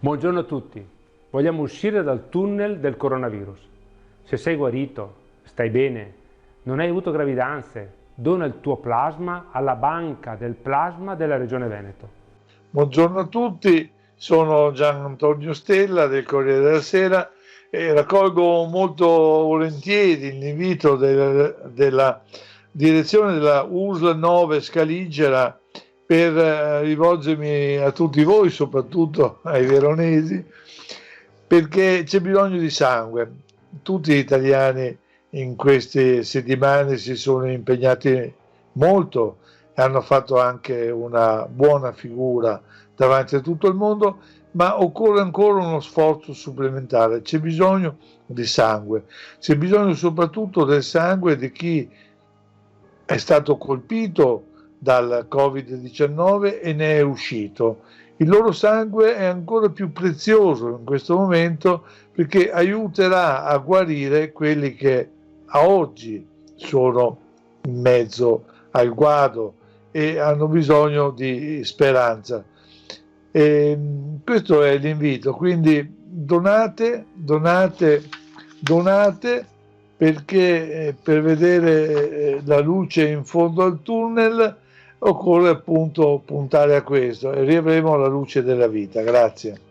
Buongiorno a tutti. Vogliamo uscire dal tunnel del coronavirus. Se sei guarito, stai bene, non hai avuto gravidanze, dona il tuo plasma alla banca del plasma della Regione Veneto. Buongiorno a tutti, sono Gian Antonio Stella del Corriere della Sera e raccolgo molto volentieri l'invito della direzione della USL 9 Scaligera per rivolgermi a tutti voi, soprattutto ai veronesi, perché c'è bisogno di sangue. Tutti gli italiani in queste settimane si sono impegnati molto, hanno fatto anche una buona figura davanti a tutto il mondo, ma occorre ancora uno sforzo supplementare, c'è bisogno di sangue, c'è bisogno soprattutto del sangue di chi è stato colpito dal Covid-19 e ne è uscito. Il loro sangue è ancora più prezioso in questo momento perché aiuterà a guarire quelli che a oggi sono in mezzo al guado e hanno bisogno di speranza. Questo è l'invito, quindi donate, donate, donate perché per vedere la luce in fondo al tunnel occorre appunto puntare a questo e riavremo la luce della vita. Grazie.